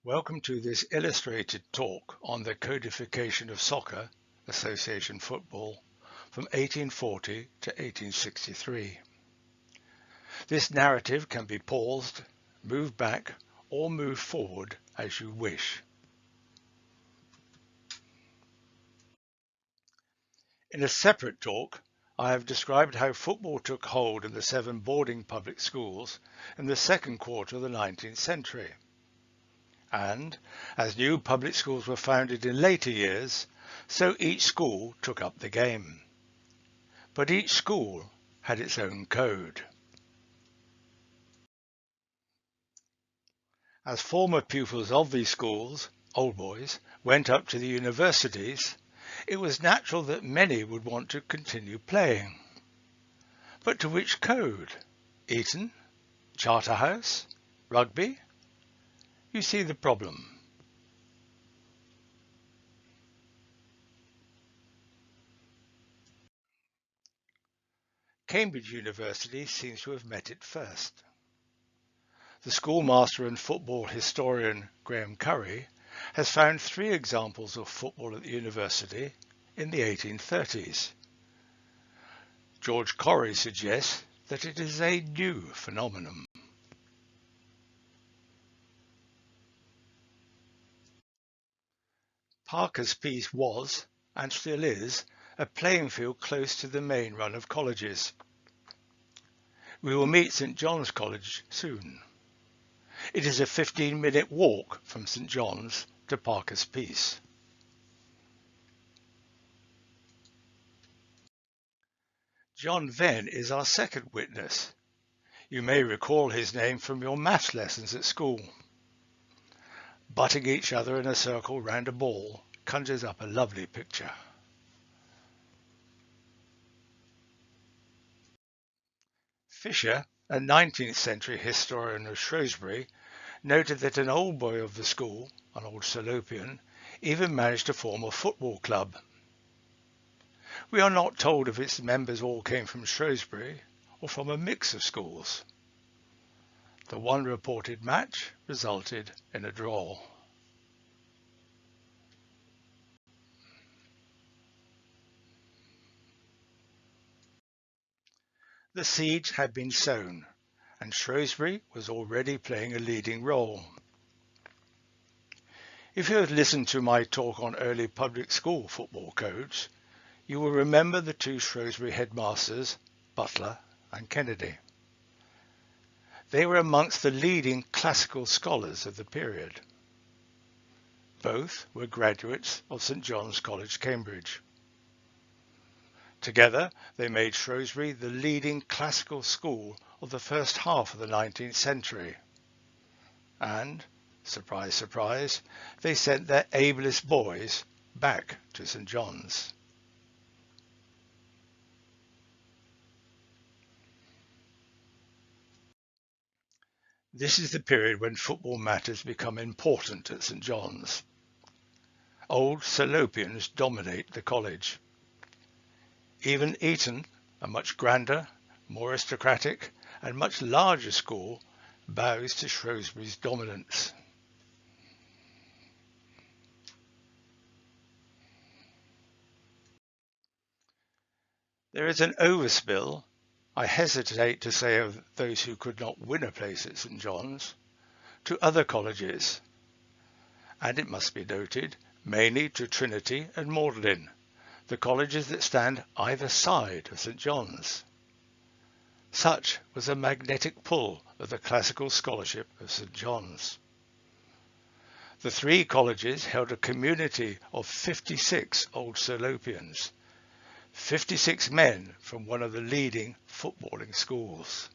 Welcome to this illustrated talk on the codification of soccer, association football, from 1840 to 1863. This narrative can be paused, moved back, or moved forward as you wish. In a separate talk, I have described how football took hold in the 7 boarding public schools in the second quarter of the 19th century. And, as new public schools were founded in later years, so each school took up the game. But each school had its own code. As former pupils of these schools, old boys, went up to the universities, it was natural that many would want to continue playing. But to which code? Eton? Charterhouse? Rugby? You see the problem. Cambridge University seems to have met it first. The schoolmaster and football historian Graham Curry has found 3 examples of football at the university in the 1830s. George Corey suggests that it is a new phenomenon. Parker's Piece was, and still is, a playing field close to the main run of colleges. We will meet St John's College soon. It is a 15-minute walk from St John's to Parker's Piece. John Venn is our second witness. You may recall his name from your maths lessons at school. Butting each other in a circle round a ball conjures up a lovely picture. Fisher, a 19th century historian of Shrewsbury, noted that an old boy of the school, an old Salopian, even managed to form a football club. We are not told if its members all came from Shrewsbury or from a mix of schools. The one reported match resulted in a draw. The seeds had been sown, and Shrewsbury was already playing a leading role. If you have listened to my talk on early public school football codes, you will remember the 2 Shrewsbury headmasters, Butler and Kennedy. They were amongst the leading classical scholars of the period. Both were graduates of St John's College, Cambridge. Together, they made Shrewsbury the leading classical school of the first half of the 19th century. And, surprise, surprise, they sent their ablest boys back to St John's. This is the period when football matters become important at St John's. Old Salopians dominate the college. Even Eton, a much grander, more aristocratic and much larger school, bows to Shrewsbury's dominance. There is an overspill, I hesitate to say of those who could not win a place at St John's, to other colleges, and it must be noted, mainly to Trinity and Magdalen, the colleges that stand either side of St John's. Such was the magnetic pull of the classical scholarship of St John's. The 3 colleges held a community of 56 old Salopians, 56 men from one of the leading footballing schools.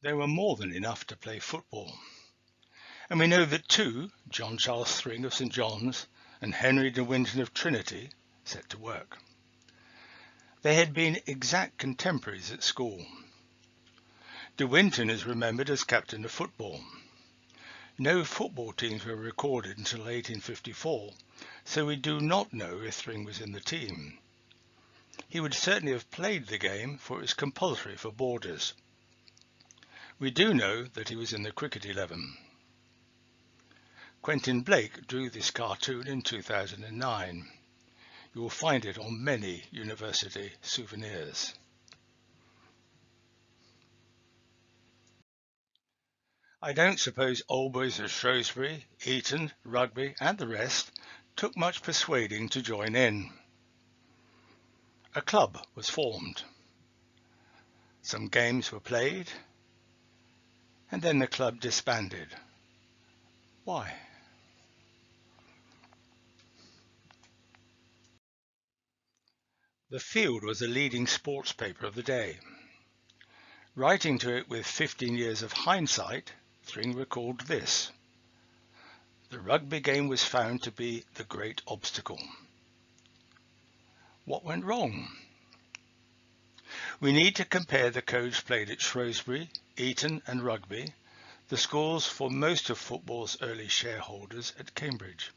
There were more than enough to play football. And we know that 2, John Charles Thring of St John's and Henry de Winton of Trinity, set to work. They had been exact contemporaries at school. De Winton is remembered as captain of football. No football teams were recorded until 1854, so we do not know if Thring was in the team. He would certainly have played the game, for it was compulsory for boarders. We do know that he was in the cricket 11. Quentin Blake drew this cartoon in 2009. You will find it on many university souvenirs. I don't suppose old boys of Shrewsbury, Eton, Rugby and the rest took much persuading to join in. A club was formed. Some games were played, and then the club disbanded. Why? The Field was the leading sports paper of the day. Writing to it with 15 years of hindsight, Thring recalled this: "The rugby game was found to be the great obstacle." What went wrong? We need to compare the codes played at Shrewsbury, Eton and Rugby, the schools for most of football's early shareholders at Cambridge.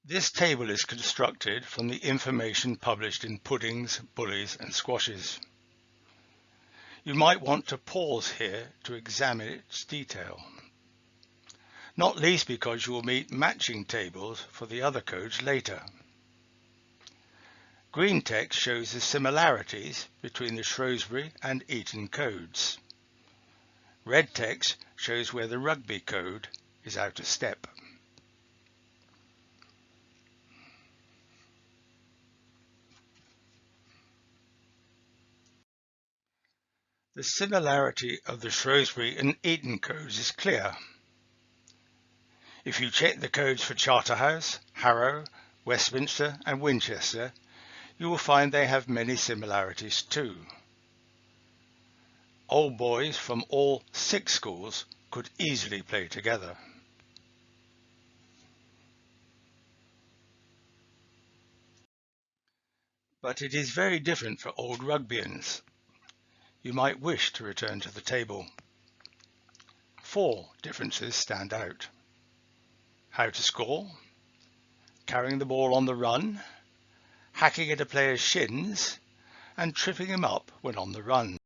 This table is constructed from the information published in Puddings, Bullies and Squashes. You might want to pause here to examine its detail, not least because you will meet matching tables for the other codes later. Green text shows the similarities between the Shrewsbury and Eton codes. Red text shows where the Rugby code is out of step. The similarity of the Shrewsbury and Eton codes is clear. If you check the codes for Charterhouse, Harrow, Westminster and Winchester, you will find they have many similarities too. Old boys from all 6 schools could easily play together. But it is very different for old Rugbyians. You might wish to return to the table. 4 differences stand out: how to score, carrying the ball on the run, hacking at a player's shins, and tripping him up when on the run.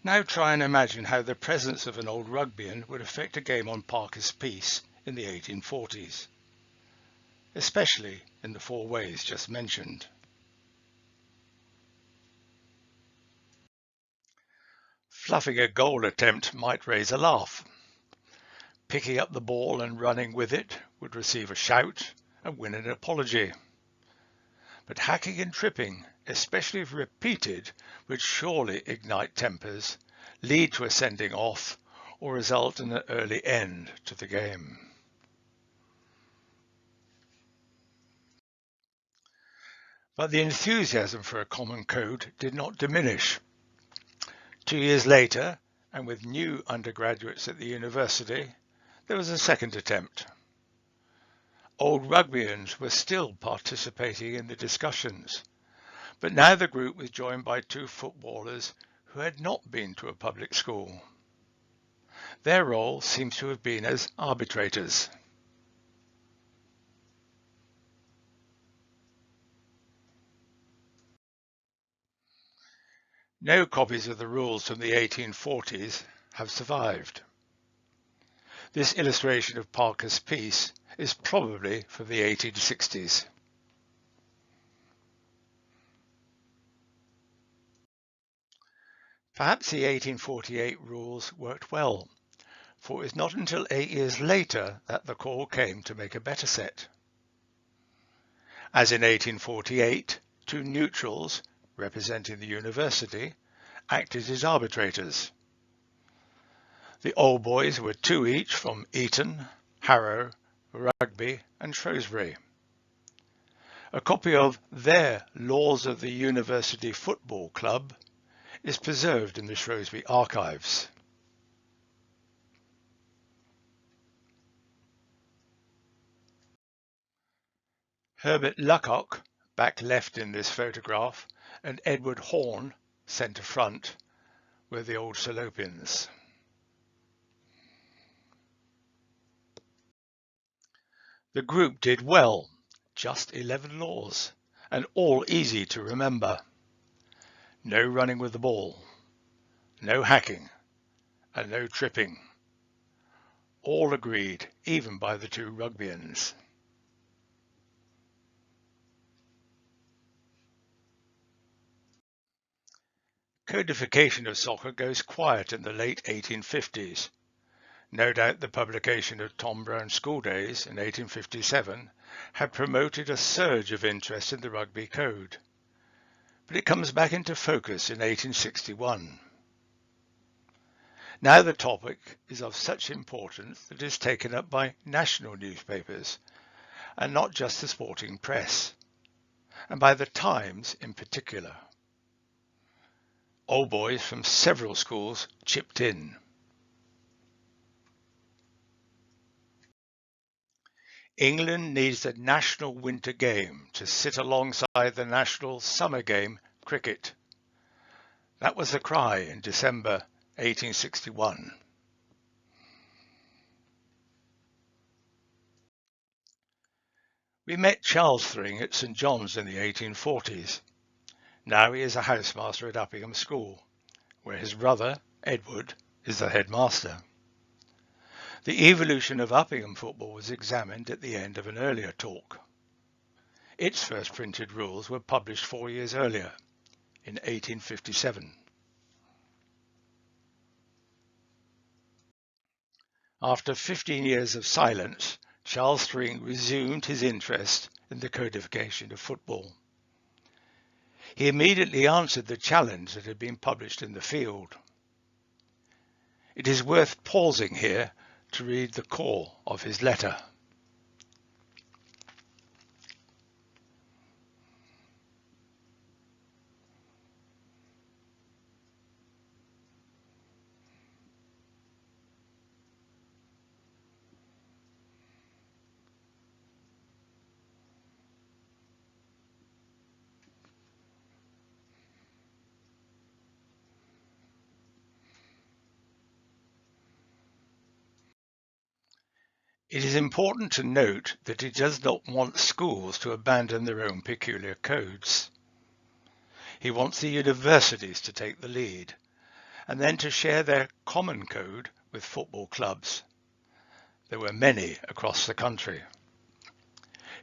Now try and imagine how the presence of an old Rugbyian would affect a game on Parker's Piece in the 1840s, especially in the 4 ways just mentioned. Fluffing a goal attempt might raise a laugh. Picking up the ball and running with it would receive a shout and win an apology. But hacking and tripping, especially if repeated, would surely ignite tempers, lead to a sending off, or result in an early end to the game. But the enthusiasm for a common code did not diminish. 2 years later, and with new undergraduates at the university, there was a second attempt. Old Rugbyans were still participating in the discussions, but now the group was joined by 2 footballers who had not been to a public school. Their role seems to have been as arbitrators. No copies of the rules from the 1840s have survived. This illustration of Parker's Piece is probably from the 1860s. Perhaps the 1848 rules worked well, for it was not until 8 years later that the call came to make a better set. As in 1848, 2 neutrals, representing the university, acted as arbitrators. The old boys were 2 each from Eton, Harrow, Rugby and Shrewsbury. A copy of their Laws of the University Football Club is preserved in the Shrewsbury archives. Herbert Luckock, back left in this photograph, and Edward Horne, centre front, were the old Salopians. The group did well, just 11 laws, and all easy to remember. No running with the ball, no hacking, and no tripping. All agreed, even by the two rugbyans. Codification of soccer goes quiet in the late 1850s. No doubt the publication of Tom Brown's School Days in 1857 had promoted a surge of interest in the rugby code, but it comes back into focus in 1861. Now the topic is of such importance that it is taken up by national newspapers, and not just the sporting press, and by the Times in particular. Old boys from several schools chipped in. England needs a national winter game to sit alongside the national summer game, cricket. That was the cry in December 1861. We met Charles Thring at St John's in the 1840s. Now he is a housemaster at Uppingham School, where his brother, Edward, is the headmaster. The evolution of Uppingham football was examined at the end of an earlier talk. Its first printed rules were published 4 years earlier, in 1857. After 15 years of silence, Charles Thring resumed his interest in the codification of football. He immediately answered the challenge that had been published in the field. It is worth pausing here to read the core of his letter. It is important to note that he does not want schools to abandon their own peculiar codes. He wants the universities to take the lead, and then to share their common code with football clubs. There were many across the country.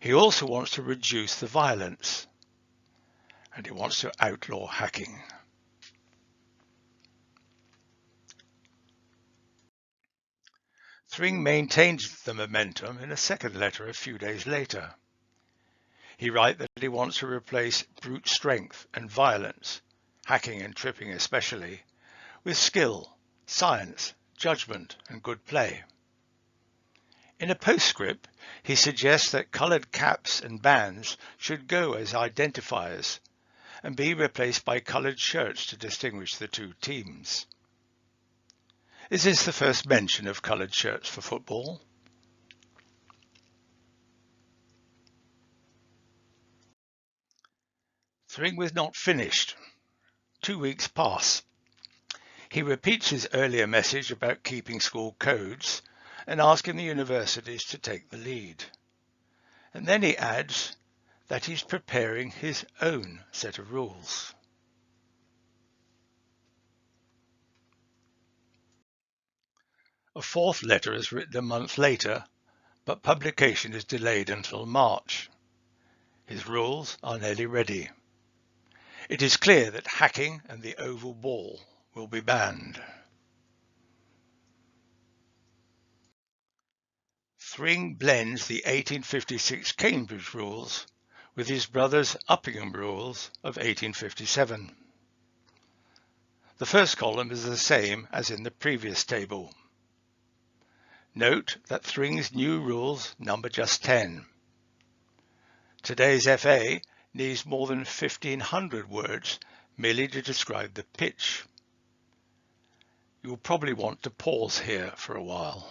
He also wants to reduce the violence, and he wants to outlaw hacking. Thring maintained the momentum in a second letter a few days later. He writes that he wants to replace brute strength and violence, hacking and tripping especially, with skill, science, judgment and good play. In a postscript, he suggests that coloured caps and bands should go as identifiers and be replaced by coloured shirts to distinguish the two teams. Is this the first mention of coloured shirts for football? Thring was not finished. 2 weeks pass. He repeats his earlier message about keeping school codes and asking the universities to take the lead. And then he adds that he's preparing his own set of rules. A fourth letter is written a month later, but publication is delayed until March. His rules are nearly ready. It is clear that hacking and the oval ball will be banned. Thring blends the 1856 Cambridge rules with his brother's Uppingham rules of 1857. The first column is the same as in the previous table. Note that Thring's new rules number just 10. Today's FA needs more than 1,500 words merely to describe the pitch. You'll probably want to pause here for a while.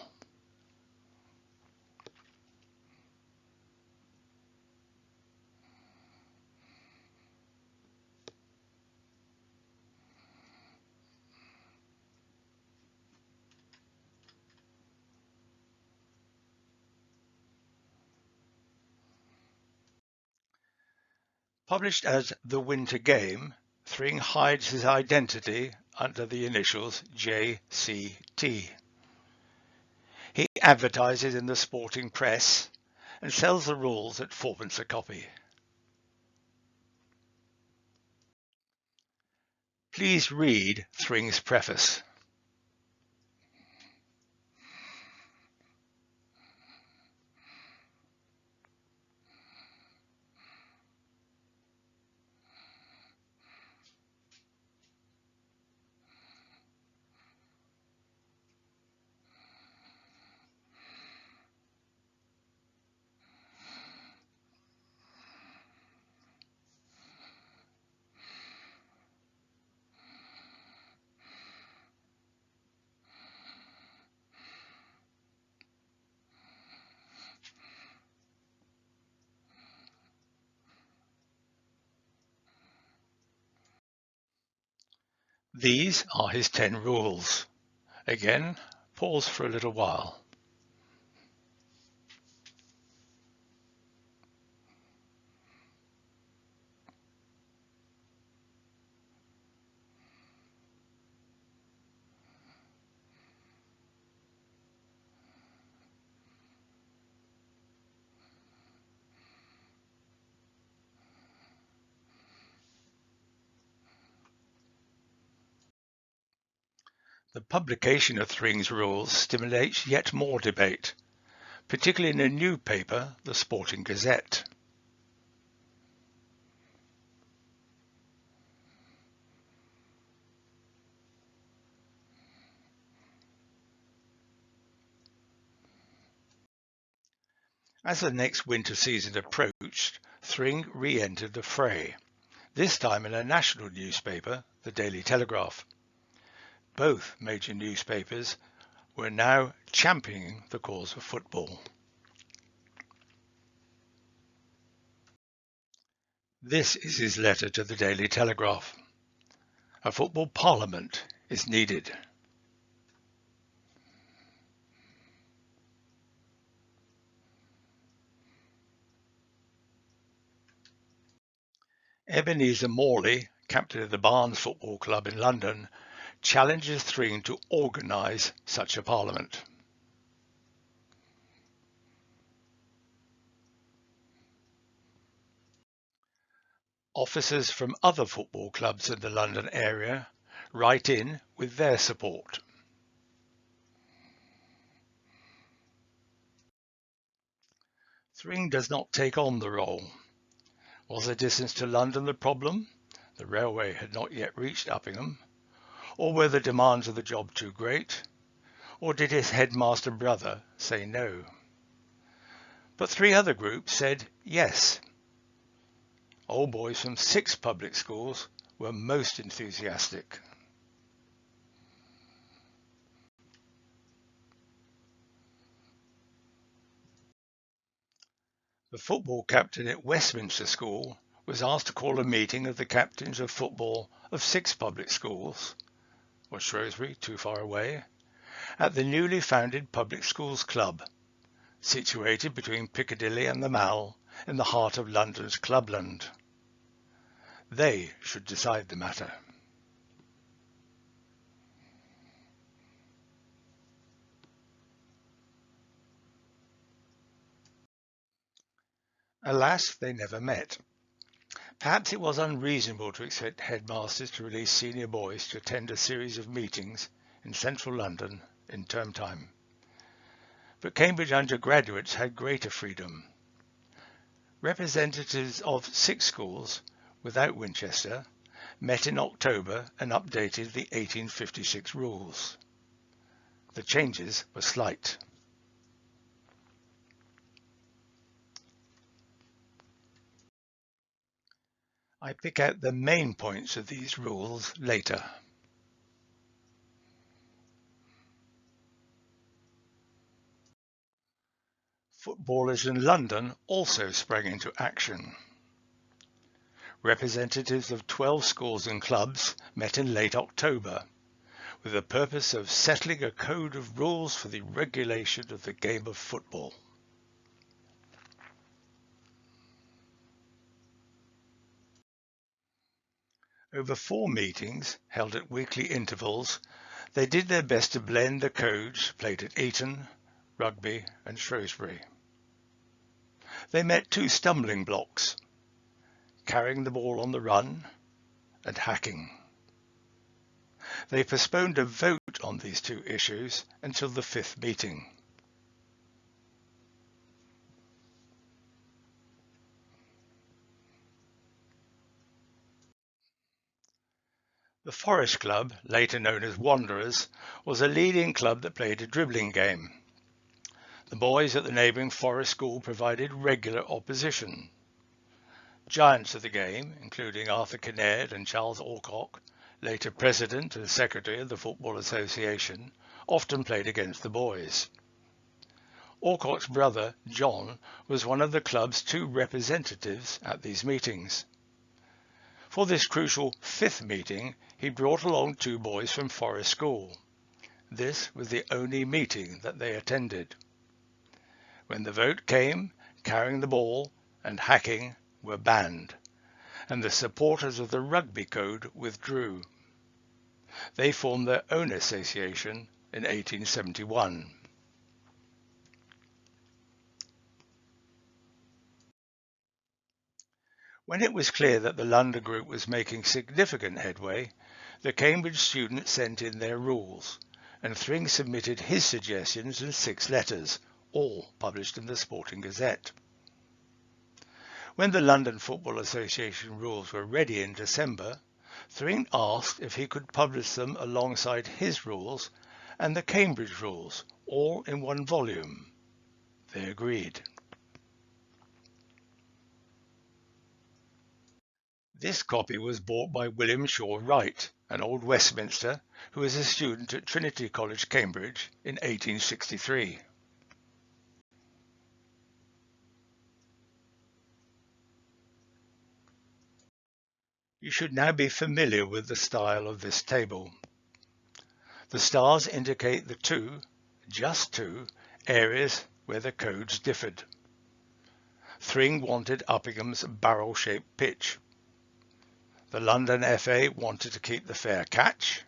Published as The Winter Game, Thring hides his identity under the initials JCT. He advertises in the sporting press and sells the rules at 4p a copy. Please read Thring's preface. These are his 10 rules. Again, pause for a little while. The publication of Thring's rules stimulates yet more debate, particularly in a new paper, the Sporting Gazette. As the next winter season approached, Thring re-entered the fray, this time in a national newspaper, the Daily Telegraph. Both major newspapers were now championing the cause of football. This is his letter to the Daily Telegraph. A football parliament is needed. Ebenezer Morley, captain of the Barnes Football Club in London, challenges Thring to organise such a parliament. Officers from other football clubs in the London area write in with their support. Thring does not take on the role. Was the distance to London the problem? The railway had not yet reached Uppingham. Or were the demands of the job too great? Or did his headmaster brother say no? But 3 other groups said yes. Old boys from 6 public schools were most enthusiastic. The football captain at Westminster School was asked to call a meeting of the captains of football of 6 public schools, was Shrewsbury too far away, at the newly founded Public Schools Club, situated between Piccadilly and the Mall in the heart of London's clubland. They should decide the matter. Alas, they never met. Perhaps it was unreasonable to expect headmasters to release senior boys to attend a series of meetings in central London in term time. But Cambridge undergraduates had greater freedom. Representatives of 6 schools, without Winchester, met in October and updated the 1856 rules. The changes were slight. I pick out the main points of these rules later. Footballers in London also sprang into action. Representatives of 12 schools and clubs met in late October, with the purpose of settling a code of rules for the regulation of the game of football. Over 4 meetings, held at weekly intervals, they did their best to blend the codes played at Eton, Rugby and Shrewsbury. They met 2 stumbling blocks: carrying the ball on the run and hacking. They postponed a vote on these 2 issues until the 5th meeting. The Forest Club, later known as Wanderers, was a leading club that played a dribbling game. The boys at the neighbouring Forest School provided regular opposition. Giants of the game, including Arthur Kinnaird and Charles Alcock, later president and secretary of the Football Association, often played against the boys. Alcock's brother, John, was one of the club's 2 representatives at these meetings. For this crucial 5th meeting, he brought along 2 boys from Forest School. This was the only meeting that they attended. When the vote came, carrying the ball and hacking were banned, and the supporters of the Rugby Code withdrew. They formed their own association in 1871. When it was clear that the London group was making significant headway, the Cambridge students sent in their rules, and Thring submitted his suggestions in 6 letters, all published in the Sporting Gazette. When the London Football Association rules were ready in December, Thring asked if he could publish them alongside his rules and the Cambridge rules, all in 1 volume. They agreed. This copy was bought by William Shaw Wright, an old Westminster who was a student at Trinity College, Cambridge in 1863. You should now be familiar with the style of this table. The stars indicate the 2, just 2, areas where the codes differed. Thring wanted Uppingham's barrel-shaped pitch. The London FA wanted to keep the fair catch.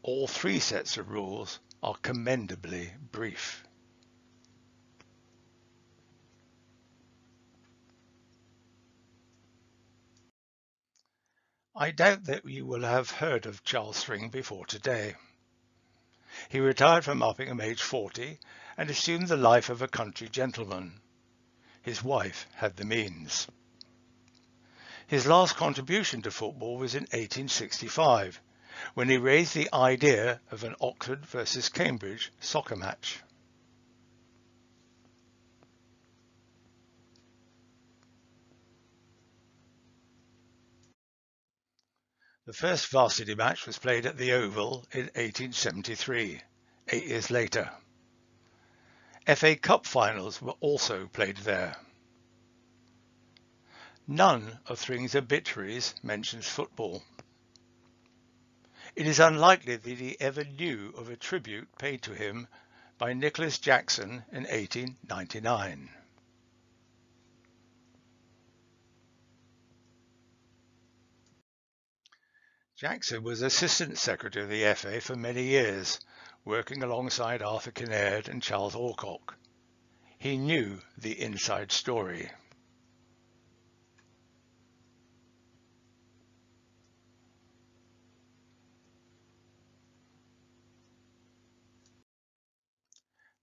All 3 sets of rules are commendably brief. I doubt that you will have heard of Charles Thring before today. He retired from Uppingham aged 40 and assumed the life of a country gentleman. His wife had the means. His last contribution to football was in 1865, when he raised the idea of an Oxford versus Cambridge soccer match. The first varsity match was played at the Oval in 1873, 8 years later. FA Cup finals were also played there. None of Thring's obituaries mentions football. It is unlikely that he ever knew of a tribute paid to him by Nicholas Jackson in 1899. Jackson was Assistant Secretary of the FA for many years, working alongside Arthur Kinnaird and Charles Alcock. He knew the inside story.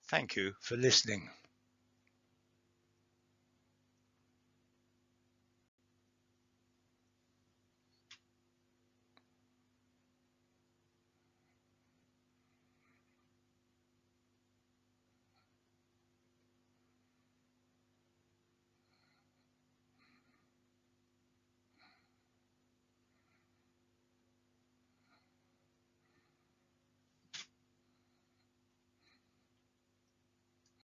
Thank you for listening.